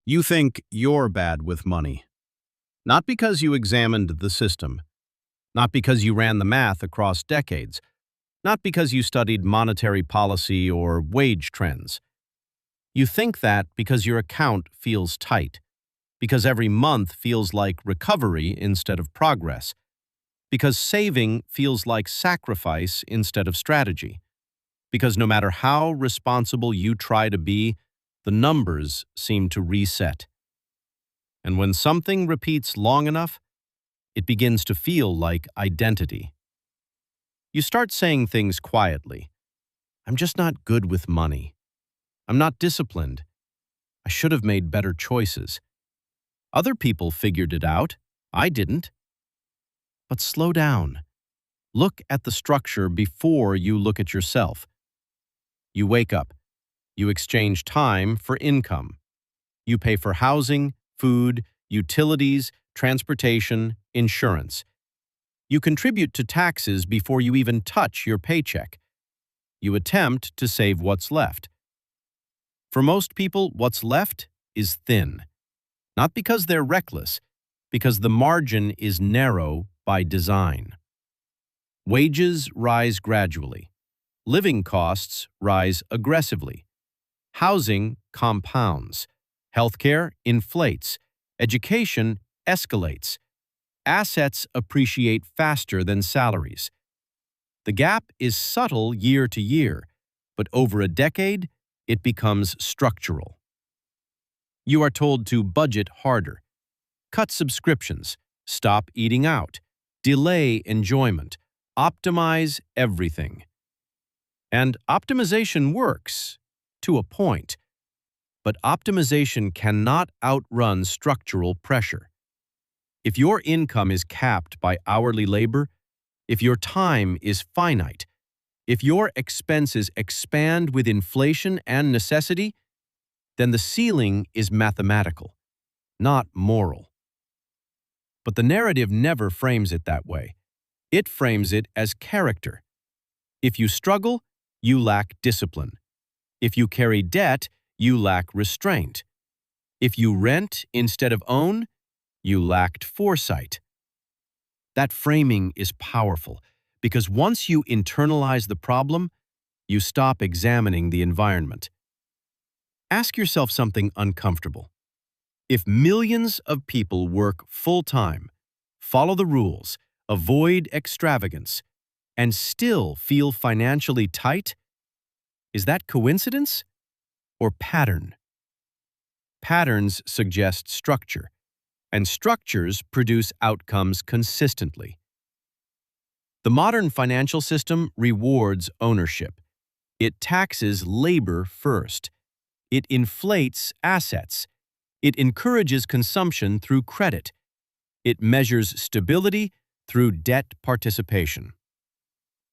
You think you're bad with money. Not because you examined the system, not because you ran the math across decades, not because you studied monetary policy or wage trends. You think that because your account feels tight, because every month feels like recovery instead of progress, because saving feels like sacrifice instead of strategy, because no matter how responsible you try to be, the numbers seem to reset. And when something repeats long enough, it begins to feel like identity. You start saying things quietly. I'm just not good with money. I'm not disciplined. I should have made better choices. Other people figured it out. I didn't. But slow down. Look at the structure before you look at yourself. You wake up. You exchange time for income. You pay for housing, food, utilities, transportation, insurance. You contribute to taxes before you even touch your paycheck. You attempt to save what's left. For most people, what's left is thin. Not because they're reckless, because the margin is narrow by design. Wages rise gradually. Living costs rise aggressively. Housing compounds. Healthcare inflates. Education escalates. Assets appreciate faster than salaries. The gap is subtle year to year, but over a decade, it becomes structural. You are told to budget harder, cut subscriptions, stop eating out, delay enjoyment, optimize everything. And optimization works, to a point. But optimization cannot outrun structural pressure. If your income is capped by hourly labor, if your time is finite, if your expenses expand with inflation and necessity, then the ceiling is mathematical, not moral. But the narrative never frames it that way. It frames it as character. If you struggle, you lack discipline. If you carry debt, you lack restraint. If you rent instead of own, you lacked foresight. That framing is powerful because once you internalize the problem, you stop examining the environment. Ask yourself something uncomfortable. If millions of people work full-time, follow the rules, avoid extravagance, and still feel financially tight, is that coincidence or pattern? Patterns suggest structure, and structures produce outcomes consistently. The modern financial system rewards ownership. It taxes labor first. It inflates assets. It encourages consumption through credit. It measures stability through debt participation.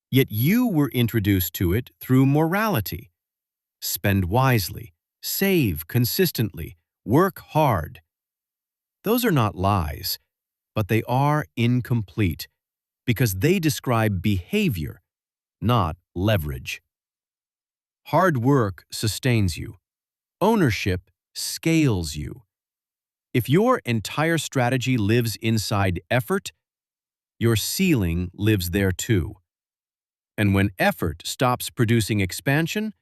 Yet you were introduced to it through morality. Spend wisely, save consistently, work hard. Those are not lies, but they are incomplete because they describe behavior, not leverage. Hard work sustains you. Ownership scales you. If your entire strategy lives inside effort, your ceiling lives there too. And when effort stops producing expansion,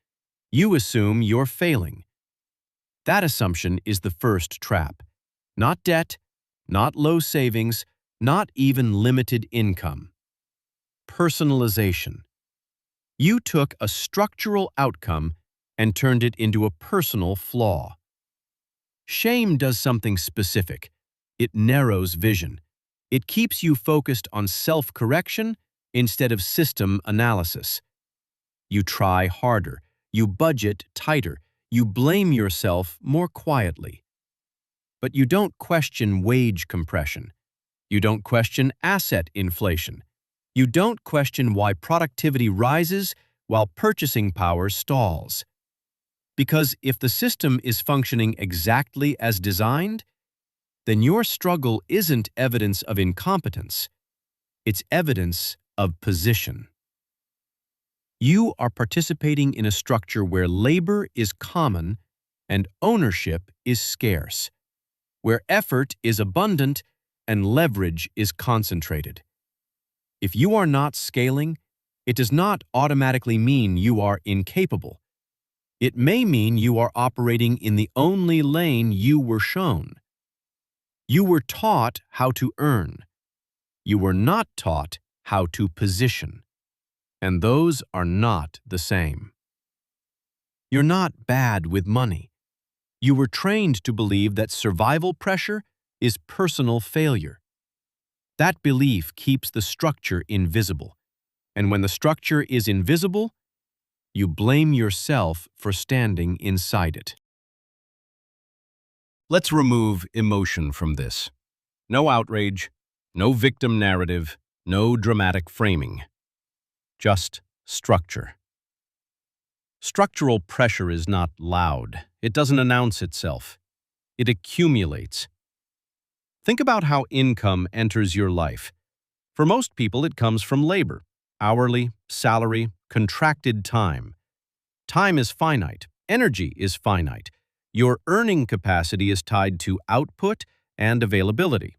you assume you're failing. That assumption is the first trap. Not debt, not low savings, not even limited income. Personalization. You took a structural outcome and turned it into a personal flaw. Shame does something specific. It narrows vision. It keeps you focused on self-correction instead of system analysis. You try harder. You budget tighter. You blame yourself more quietly. But you don't question wage compression. You don't question asset inflation. You don't question why productivity rises while purchasing power stalls. Because if the system is functioning exactly as designed, then your struggle isn't evidence of incompetence. It's evidence of position. You are participating in a structure where labor is common and ownership is scarce, where effort is abundant and leverage is concentrated. If you are not scaling, it does not automatically mean you are incapable. It may mean you are operating in the only lane you were shown. You were taught how to earn. You were not taught how to position. And those are not the same. You're not bad with money. You were trained to believe that survival pressure is personal failure. That belief keeps the structure invisible. And when the structure is invisible, you blame yourself for standing inside it. Let's remove emotion from this. No outrage, no victim narrative, no dramatic framing. Just structure. Structural pressure is not loud. It doesn't announce itself. It accumulates. Think about how income enters your life. For most people, it comes from labor, hourly, salary, contracted time. Time is finite. Energy is finite. Your earning capacity is tied to output and availability.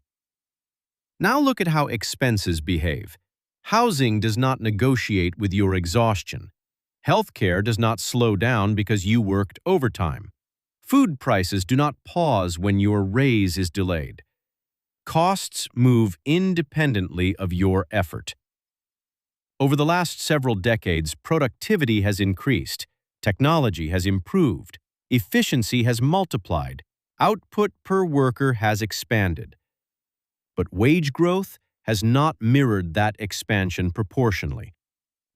Now look at how expenses behave. Housing does not negotiate with your exhaustion. Healthcare does not slow down because you worked overtime. Food prices do not pause when your raise is delayed. Costs move independently of your effort. Over the last several decades, productivity has increased, technology has improved, efficiency has multiplied, output per worker has expanded. But wage growth has not mirrored that expansion proportionally,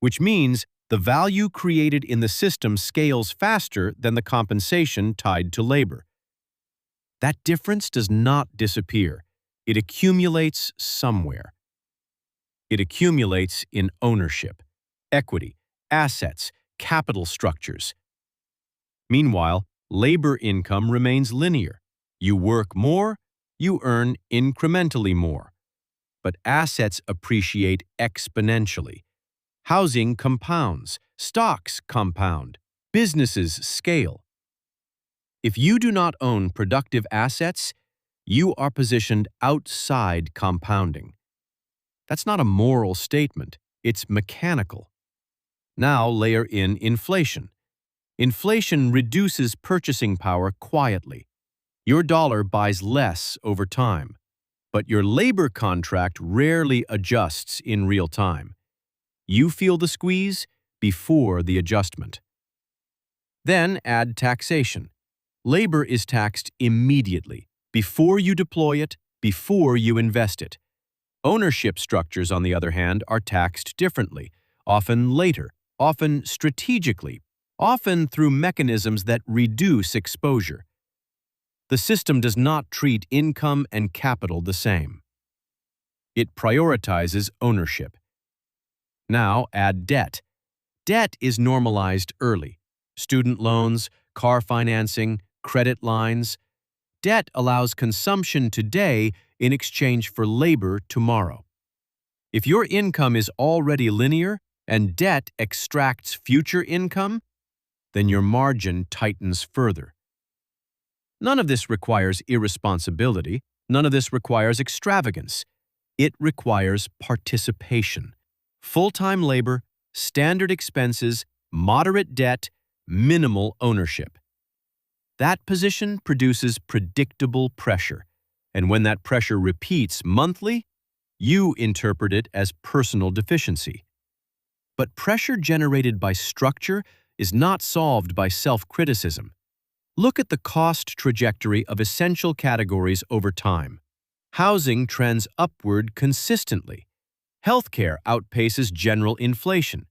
which means the value created in the system scales faster than the compensation tied to labor. That difference does not disappear. It accumulates somewhere. It accumulates in ownership, equity, assets, capital structures. Meanwhile, labor income remains linear. You work more, you earn incrementally more. But assets appreciate exponentially. Housing compounds, stocks compound, businesses scale. If you do not own productive assets, you are positioned outside compounding. That's not a moral statement, it's mechanical. Now layer in inflation. Inflation reduces purchasing power quietly. Your dollar buys less over time, but your labor contract rarely adjusts in real time. You feel the squeeze before the adjustment. Then add taxation. Labor is taxed immediately, before you deploy it, before you invest it. Ownership structures, on the other hand, are taxed differently, often later, often strategically, often through mechanisms that reduce exposure. The system does not treat income and capital the same. It prioritizes ownership. Now add debt. Debt is normalized early. Student loans, car financing, credit lines. Debt allows consumption today in exchange for labor tomorrow. If your income is already linear and debt extracts future income, then your margin tightens further. None of this requires irresponsibility. None of this requires extravagance. It requires participation. Full-time labor, standard expenses, moderate debt, minimal ownership. That position produces predictable pressure, and when that pressure repeats monthly, you interpret it as personal deficiency. But pressure generated by structure is not solved by self-criticism. Look at the cost trajectory of essential categories over time. Housing trends upward consistently. Healthcare outpaces general inflation.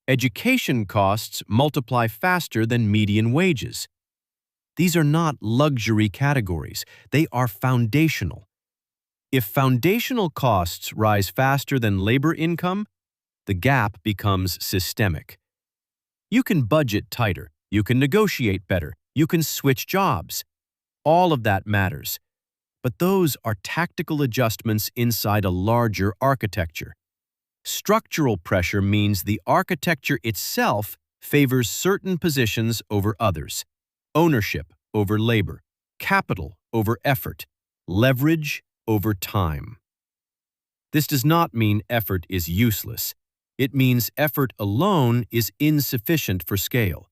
Education costs multiply faster than median wages. These are not luxury categories. They are foundational. If foundational costs rise faster than labor income, the gap becomes systemic. You can budget tighter. You can negotiate better. You can switch jobs. All of that matters. But those are tactical adjustments inside a larger architecture. Structural pressure means the architecture itself favors certain positions over others. Ownership, over labor, capital over effort, leverage over time. This does not mean effort is useless. It means effort alone is insufficient for scale.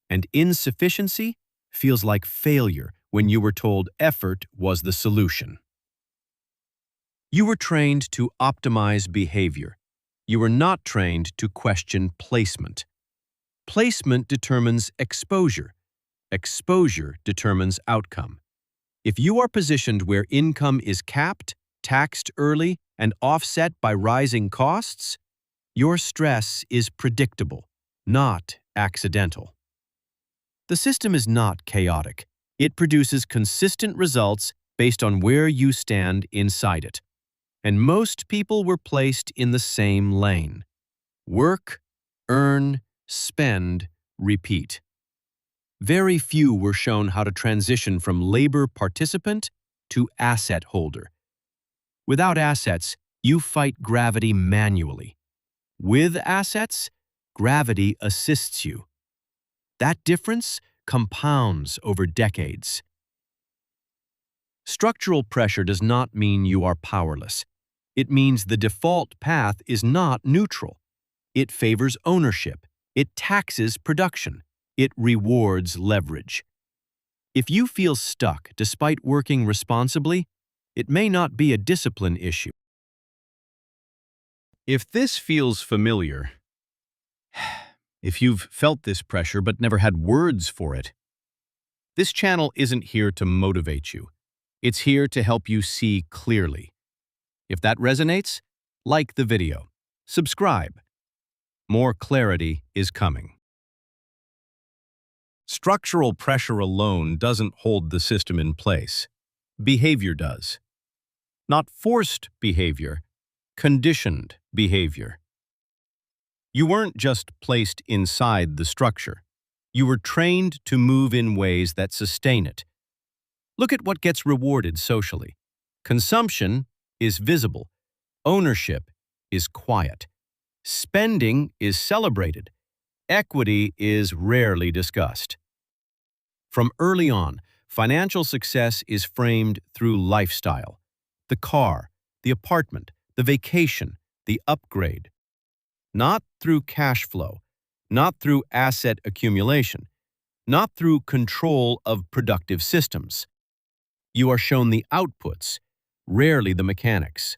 And insufficiency feels like failure when you were told effort was the solution. You were trained to optimize behavior. You were not trained to question placement. Placement determines exposure. Exposure determines outcome. If you are positioned where income is capped, taxed early, and offset by rising costs, your stress is predictable, not accidental. The system is not chaotic. It produces consistent results based on where you stand inside it. And most people were placed in the same lane. Work, earn, spend, repeat. Very few were shown how to transition from labor participant to asset holder. Without assets, you fight gravity manually. With assets, gravity assists you. That difference compounds over decades. Structural pressure does not mean you are powerless. It means the default path is not neutral. It favors ownership. It taxes production. It rewards leverage. If you feel stuck despite working responsibly, it may not be a discipline issue. If this feels familiar, if you've felt this pressure but never had words for it, this channel isn't here to motivate you. It's here to help you see clearly. If that resonates, like the video. Subscribe. More clarity is coming. Structural pressure alone doesn't hold the system in place. Behavior does. Not forced behavior, conditioned behavior. You weren't just placed inside the structure. You were trained to move in ways that sustain it. Look at what gets rewarded socially. Consumption is visible. Ownership is quiet. Spending is celebrated. Equity is rarely discussed. From early on, financial success is framed through lifestyle. The car, the apartment, the vacation, the upgrade. Not through cash flow, not through asset accumulation, not through control of productive systems. You are shown the outputs, rarely the mechanics.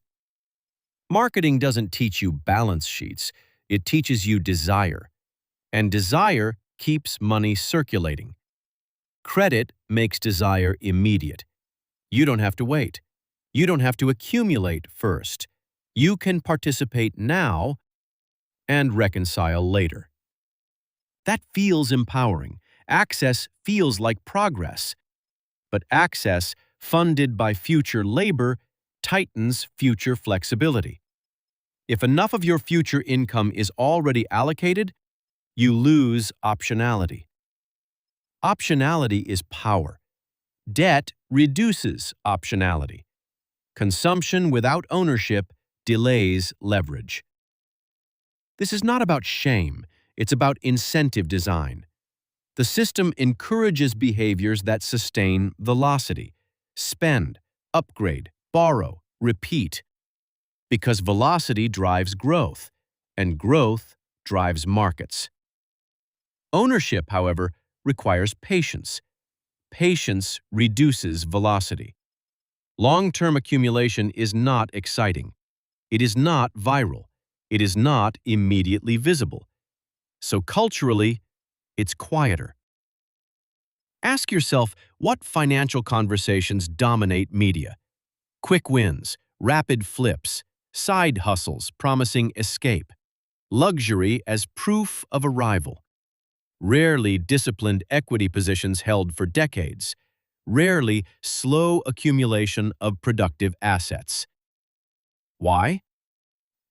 Marketing doesn't teach you balance sheets, it teaches you desire. And desire keeps money circulating. Credit makes desire immediate. You don't have to wait. You don't have to accumulate first. You can participate now and reconcile later. That feels empowering. Access feels like progress. But access, funded by future labor, tightens future flexibility. If enough of your future income is already allocated, you lose optionality. Optionality is power. Debt reduces optionality. Consumption without ownership delays leverage. This is not about shame, it's about incentive design. The system encourages behaviors that sustain velocity. Spend, upgrade, borrow, repeat. Because velocity drives growth, and growth drives markets. Ownership, however, requires patience. Patience reduces velocity. Long-term accumulation is not exciting. It is not viral. It is not immediately visible. So culturally, it's quieter. Ask yourself what financial conversations dominate media. Quick wins, rapid flips, side hustles promising escape, luxury as proof of arrival. Rarely disciplined equity positions held for decades. Rarely slow accumulation of productive assets. Why?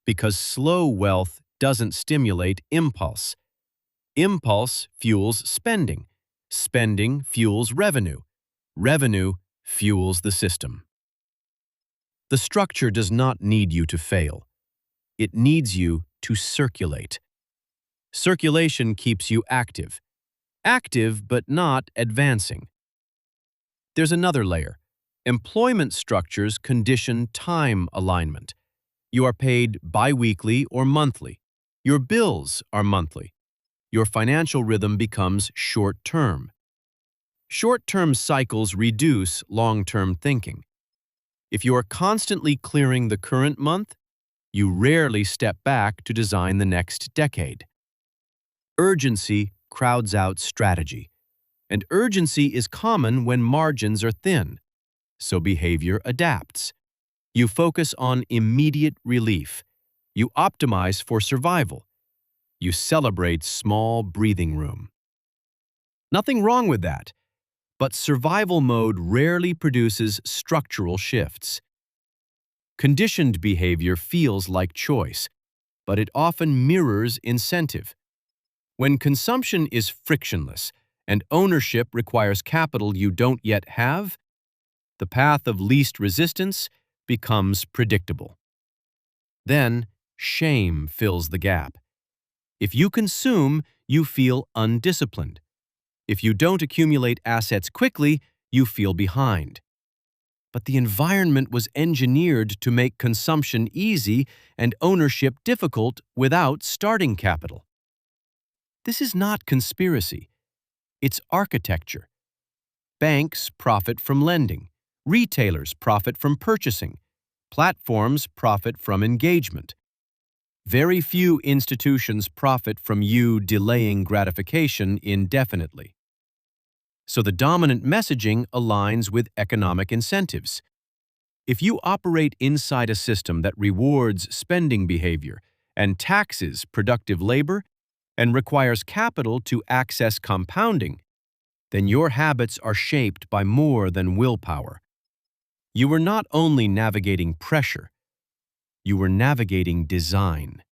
Because slow wealth doesn't stimulate impulse. Impulse fuels spending. Spending fuels revenue. Revenue fuels the system. The structure does not need you to fail. It needs you to circulate. Circulation keeps you active. Active but not advancing. There's another layer. Employment structures condition time alignment. You are paid bi-weekly or monthly. Your bills are monthly. Your financial rhythm becomes short-term. Short-term cycles reduce long-term thinking. If you are constantly clearing the current month, you rarely step back to design the next decade. Urgency crowds out strategy, and urgency is common when margins are thin, so behavior adapts. You focus on immediate relief. You optimize for survival. You celebrate small breathing room. Nothing wrong with that, but survival mode rarely produces structural shifts. Conditioned behavior feels like choice, but it often mirrors incentive. When consumption is frictionless and ownership requires capital you don't yet have, the path of least resistance becomes predictable. Then, shame fills the gap. If you consume, you feel undisciplined. If you don't accumulate assets quickly, you feel behind. But the environment was engineered to make consumption easy and ownership difficult without starting capital. This is not conspiracy. It's architecture. Banks profit from lending. Retailers profit from purchasing. Platforms profit from engagement. Very few institutions profit from you delaying gratification indefinitely. So the dominant messaging aligns with economic incentives. If you operate inside a system that rewards spending behavior and taxes productive labor and requires capital to access compounding, then your habits are shaped by more than willpower. You are not only navigating pressure, you are navigating design.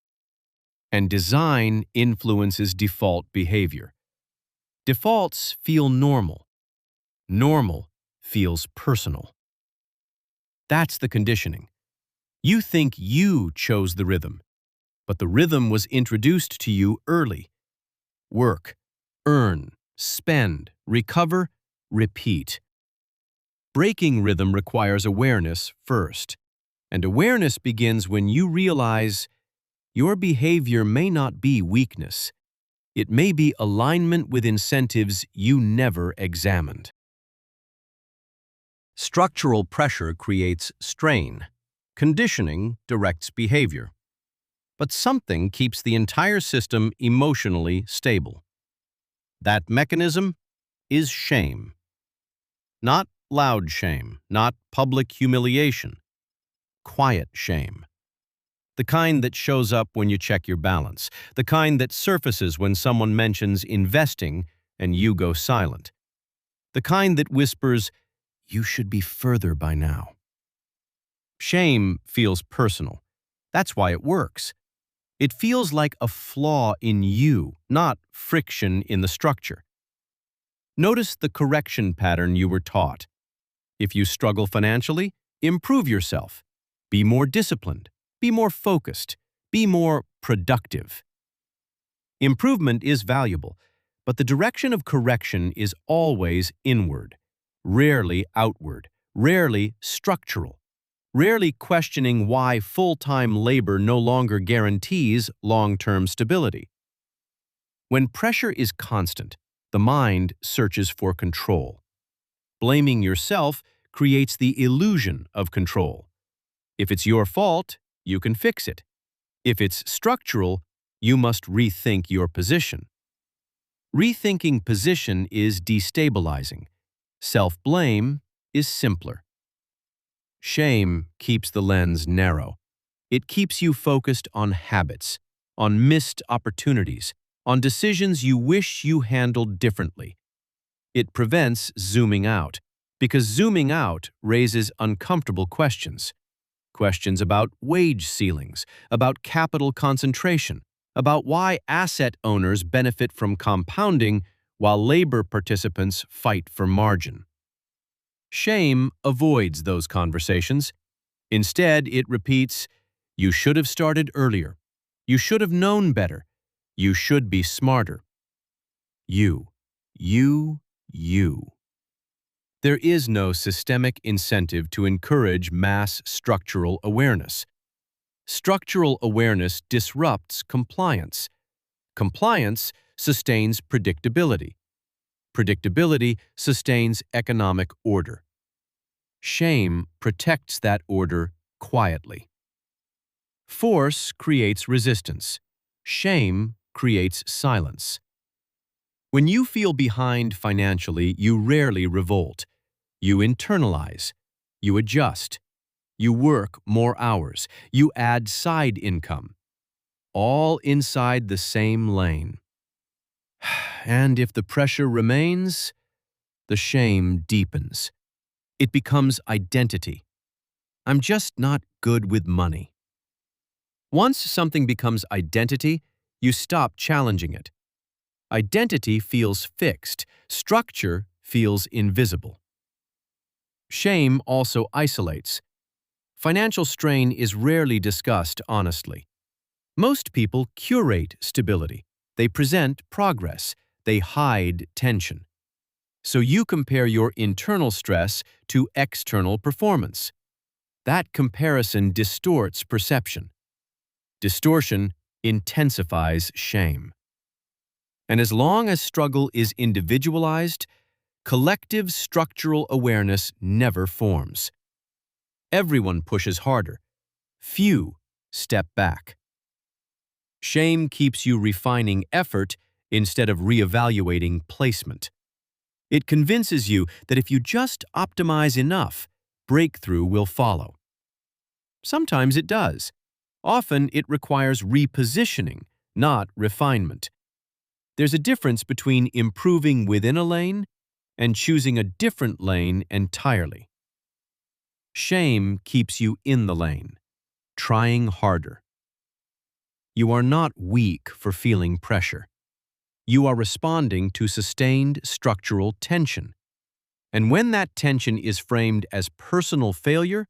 And design influences default behavior. Defaults feel normal. Normal feels personal. That's the conditioning. You think you chose the rhythm, but the rhythm was introduced to you early. Work, earn, spend, recover, repeat. Breaking rhythm requires awareness first, and awareness begins when you realize your behavior may not be weakness. It may be alignment with incentives you never examined. Structural pressure creates strain. Conditioning directs behavior. But something keeps the entire system emotionally stable. That mechanism is shame. Not loud shame, not public humiliation. Quiet shame. The kind that shows up when you check your balance. The kind that surfaces when someone mentions investing and you go silent. The kind that whispers, "You should be further by now." Shame feels personal. That's why it works. It feels like a flaw in you, not friction in the structure. Notice the correction pattern you were taught. If you struggle financially, improve yourself. Be more disciplined. Be more focused. Be more productive. Improvement is valuable, but the direction of correction is always inward, rarely outward, rarely structural, rarely questioning why full-time labor no longer guarantees long-term stability. When pressure is constant, the mind searches for control. Blaming yourself creates the illusion of control. If it's your fault, you can fix it. If it's structural, you must rethink your position. Rethinking position is destabilizing. Self-blame is simpler. Shame keeps the lens narrow. It keeps you focused on habits, on missed opportunities, on decisions you wish you handled differently. It prevents zooming out, because zooming out raises uncomfortable questions. Questions about wage ceilings, about capital concentration, about why asset owners benefit from compounding while labor participants fight for margin. Shame avoids those conversations. Instead, it repeats, "You should have started earlier. You should have known better. You should be smarter." You. There is no systemic incentive to encourage mass structural awareness. Structural awareness disrupts compliance. Compliance sustains predictability. Predictability sustains economic order. Shame protects that order quietly. Force creates resistance. Shame creates silence. When you feel behind financially, you rarely revolt. You internalize. You adjust. You work more hours. You add side income. All inside the same lane. And if the pressure remains, the shame deepens. It becomes identity. I'm just not good with money. Once something becomes identity, you stop challenging it. Identity feels fixed. Structure feels invisible. Shame also isolates. Financial strain is rarely discussed honestly. Most people curate stability. They present progress. They hide tension. So you compare your internal stress to external performance. That comparison distorts perception. Distortion intensifies shame. And as long as struggle is individualized, collective structural awareness never forms. Everyone pushes harder. Few step back. Shame keeps you refining effort instead of reevaluating placement. It convinces you that if you just optimize enough, breakthrough will follow. Sometimes it does. Often it requires repositioning, not refinement. There's a difference between improving within a lane and choosing a different lane entirely. Shame keeps you in the lane, trying harder. You are not weak for feeling pressure. You are responding to sustained structural tension. And when that tension is framed as personal failure,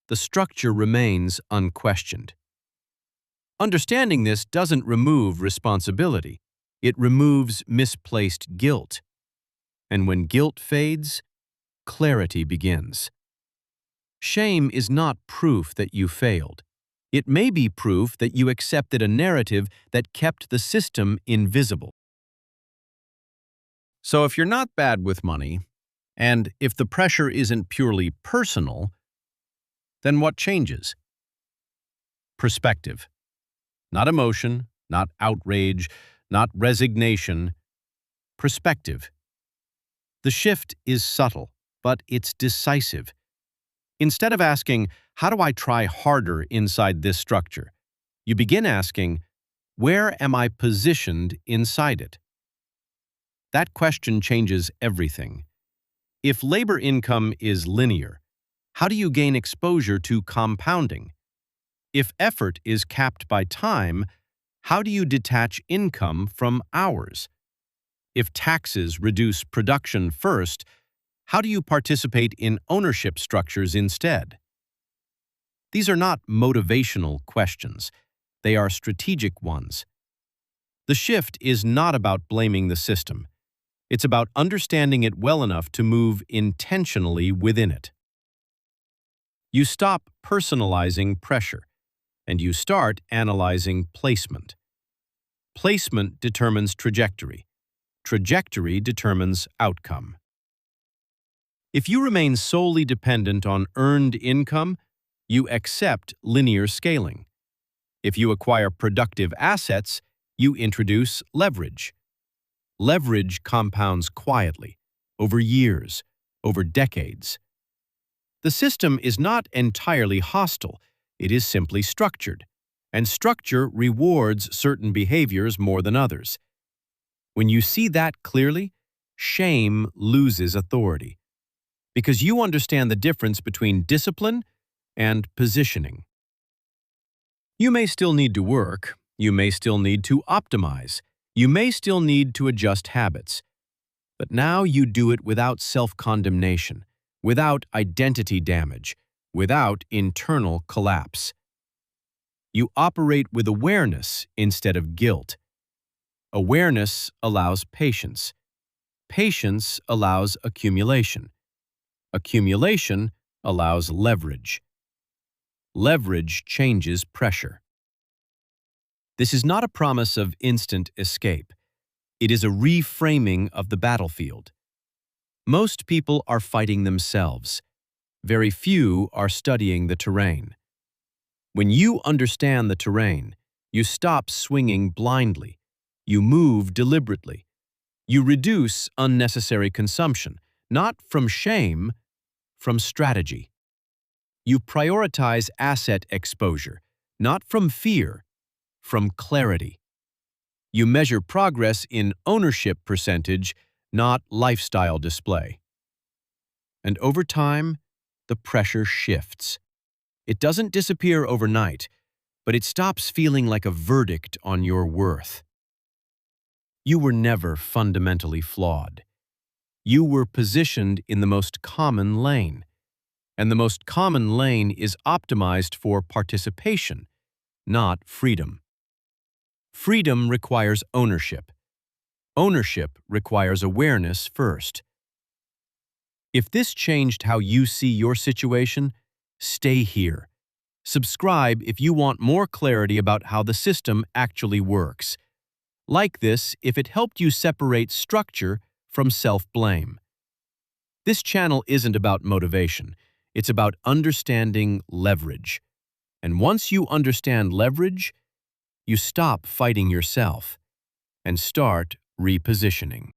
the structure remains unquestioned. Understanding this doesn't remove responsibility. It removes misplaced guilt. And when guilt fades, clarity begins. Shame is not proof that you failed. It may be proof that you accepted a narrative that kept the system invisible. So if you're not bad with money, and if the pressure isn't purely personal, then what changes? Perspective. Not emotion, not outrage, not resignation. Perspective. The shift is subtle, but it's decisive. Instead of asking, how do I try harder inside this structure? You begin asking, where am I positioned inside it? That question changes everything. If labor income is linear, how do you gain exposure to compounding? If effort is capped by time, how do you detach income from hours? If taxes reduce production first, how do you participate in ownership structures instead? These are not motivational questions. They are strategic ones. The shift is not about blaming the system. It's about understanding it well enough to move intentionally within it. You stop personalizing pressure, and you start analyzing placement. Placement determines trajectory. Trajectory determines outcome. If you remain solely dependent on earned income, you accept linear scaling. If you acquire productive assets, you introduce leverage. Leverage compounds quietly, over years, over decades. The system is not entirely hostile, it is simply structured, and structure rewards certain behaviors more than others. When you see that clearly, shame loses authority, because you understand the difference between discipline and positioning. You may still need to work, you may still need to optimize, you may still need to adjust habits, but now you do it without self-condemnation, without identity damage, without internal collapse. You operate with awareness instead of guilt. Awareness allows patience. Patience allows accumulation. Accumulation allows leverage. Leverage changes pressure. This is not a promise of instant escape. It is a reframing of the battlefield. Most people are fighting themselves. Very few are studying the terrain. When you understand the terrain, you stop swinging blindly. You move deliberately. You reduce unnecessary consumption, not from shame, from strategy. You prioritize asset exposure, not from fear, from clarity. You measure progress in ownership percentage, not lifestyle display. And over time, the pressure shifts. It doesn't disappear overnight, but it stops feeling like a verdict on your worth. You were never fundamentally flawed. You were positioned in the most common lane. And the most common lane is optimized for participation, not freedom. Freedom requires ownership. Ownership requires awareness first. If this changed how you see your situation, stay here. Subscribe if you want more clarity about how the system actually works. Like this if it helped you separate structure from self-blame. This channel isn't about motivation. It's about understanding leverage. And once you understand leverage, you stop fighting yourself and start repositioning.